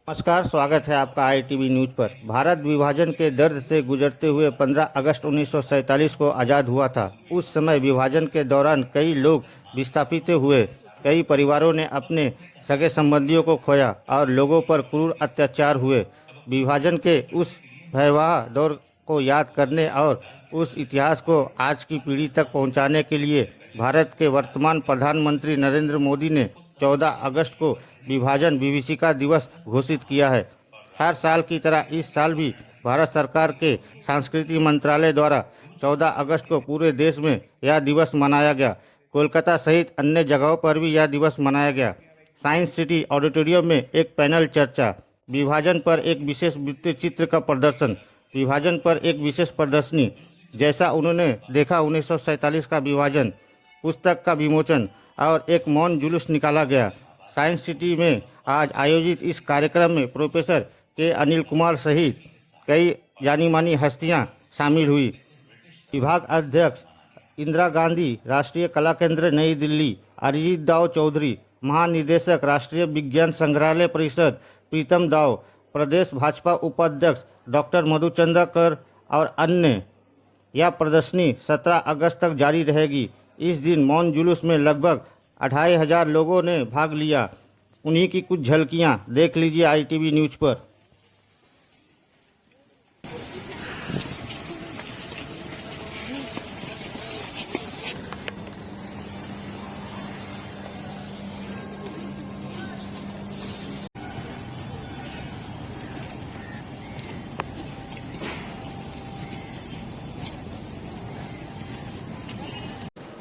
नमस्कार, स्वागत है आपका आईटीवी न्यूज पर। भारत विभाजन के दर्द से गुजरते हुए 15 अगस्त 1947 को आज़ाद हुआ था। उस समय विभाजन के दौरान कई लोग विस्थापित हुए, कई परिवारों ने अपने सगे संबंधियों को खोया और लोगों पर क्रूर अत्याचार हुए। विभाजन के उस भयावह दौर को याद करने और उस इतिहास को आज की पीढ़ी तक पहुंचाने के लिए भारत के वर्तमान प्रधानमंत्री नरेंद्र मोदी ने 14 अगस्त को विभाजन विभीषिका दिवस घोषित किया है। हर साल की तरह इस साल भी भारत सरकार के सांस्कृतिक मंत्रालय द्वारा 14 अगस्त को पूरे देश में यह दिवस मनाया गया। कोलकाता सहित अन्य जगहों पर भी यह दिवस मनाया गया। साइंस सिटी ऑडिटोरियम में एक पैनल चर्चा, विभाजन पर एक विशेष वृत्त चित्र का प्रदर्शन, विभाजन पर एक विशेष प्रदर्शनी, जैसा उन्होंने देखा 1947 का विभाजन, पुस्तक का विमोचन और एक मौन जुलूस निकाला गया। साइंस सिटी में आज आयोजित इस कार्यक्रम में प्रोफेसर के अनिल कुमार सहित कई जानी मानी हस्तियां शामिल हुई। विभाग अध्यक्ष इंदिरा गांधी राष्ट्रीय कला केंद्र नई दिल्ली, अरिजीत दाव चौधरी, महानिदेशक राष्ट्रीय विज्ञान संग्रहालय परिषद प्रीतम दाव, प्रदेश भाजपा उपाध्यक्ष डॉक्टर मधुचंद्रकर और अन्य। यह प्रदर्शनी 17 अगस्त तक जारी रहेगी। इस दिन मौन जुलूस में लगभग 2500 लोगों ने भाग लिया। उन्हीं की कुछ झलकियां देख लीजिए आईटीवी न्यूज पर।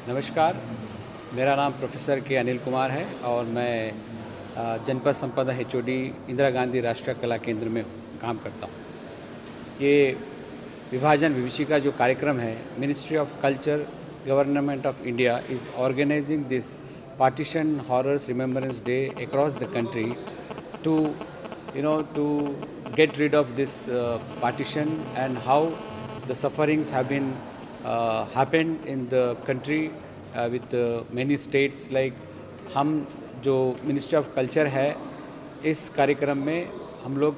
नमस्कार, मेरा नाम प्रोफेसर के अनिल कुमार है और मैं जनपद संपदा HOD इंदिरा गांधी राष्ट्रीय कला केंद्र में काम करता हूँ। ये विभाजन विभीषिका जो कार्यक्रम है, ministry of culture government of India is organising this partition horrors remembrance day across the country to to get rid of this partition and how the sufferings have been happened in the country with many states like हम जो ministry of culture है, इस कार्यक्रम में हम लोग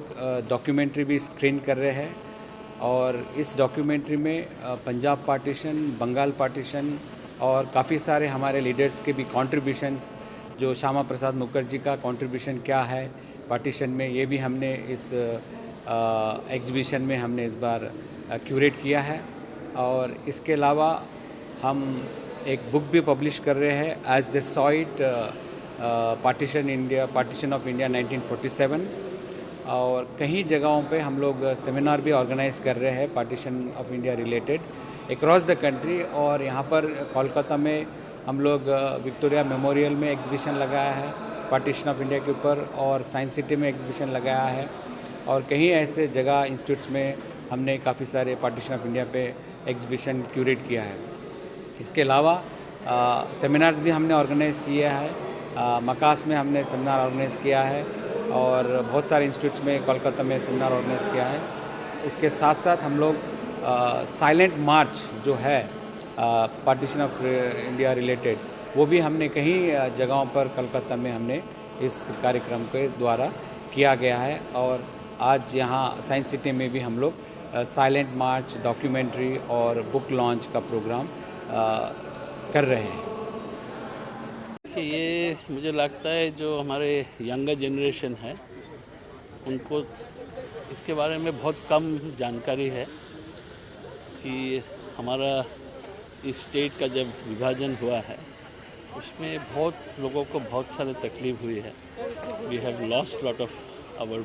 documentary भी screen कर रहे हैं और इस डॉक्यूमेंट्री में पंजाब पार्टीशन, बंगाल पार्टीशन और काफ़ी सारे हमारे लीडर्स के भी कॉन्ट्रीब्यूशंस, जो श्यामा प्रसाद मुखर्जी का कंट्रीब्यूशन क्या है पार्टीशन में, ये भी हमने इस एग्जीबिशन में हमने इस बार क्यूरेट किया है। और इसके अलावा हम एक बुक भी पब्लिश कर रहे हैं, as the saw it partition of India 1947। और कई जगहों पे हम लोग सेमिनार भी ऑर्गेनाइज कर रहे हैं partition of India related across the country. और यहाँ पर कोलकाता में हम लोग विक्टोरिया मेमोरियल में एग्जीबिशन लगाया है पार्टीशन ऑफ इंडिया के ऊपर, और साइंस सिटी में एग्जीबिशन लगाया है, और कहीं ऐसे जगह इंस्टीट्यूट्स में हमने काफ़ी सारे पार्टीशन ऑफ इंडिया पे एग्जीबिशन क्यूरेट किया है। इसके अलावा सेमिनार्स भी हमने ऑर्गेनाइज़ किया है, मकास में हमने सेमिनार ऑर्गेनाइज़ किया है और बहुत सारे इंस्टीट्यूट्स में कोलकाता में सेमिनार ऑर्गेनाइज़ किया है। इसके साथ साथ हम लोग साइलेंट मार्च जो है पार्टीशन ऑफ इंडिया रिलेटेड, वो भी हमने कई जगहों पर कोलकाता में हमने इस कार्यक्रम के द्वारा किया गया है। और आज यहाँ साइंस सिटी में भी हम लोग साइलेंट मार्च, डॉक्यूमेंट्री और बुक लॉन्च का प्रोग्राम कर रहे हैं। ये मुझे लगता है जो हमारे यंगर जनरेशन है उनको इसके बारे में बहुत कम जानकारी है कि हमारा इस स्टेट का जब विभाजन हुआ है उसमें बहुत लोगों को बहुत सारे तकलीफ हुई है। We have lost lot of our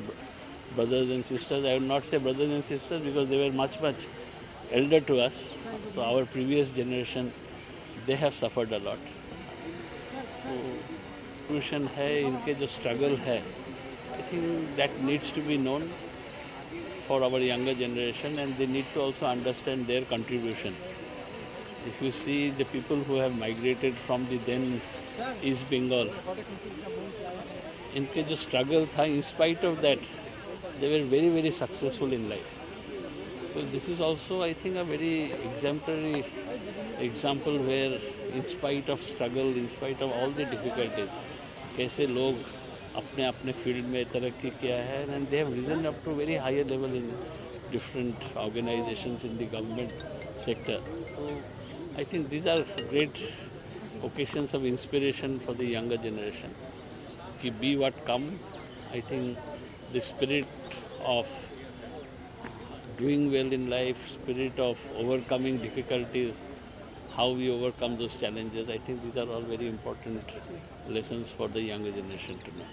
brothers and sisters. I would not say brothers and sisters because they were much elder to us. So our previous generation, they have suffered a lot. So crucial है इनके जो struggle है, I think that needs to be known for our younger generation, and they need to also understand their contribution. If you see the people who have migrated from the then East Bengal, इनके जो struggle था, in spite of that, they were very successful in life. So this is also, I think, a very exemplary example where in spite of struggle, in spite of all the difficulties, कैसे लोग अपने अपने field में तरक्की किया है and they have risen up to very higher level in different organisations in the government sector. तो I think these are great occasions of inspiration for the younger generation. Ki be what come, I think the spirit of doing well in life, spirit of overcoming difficulties, how we overcome those challenges, I think these are all very important lessons for the younger generation to know.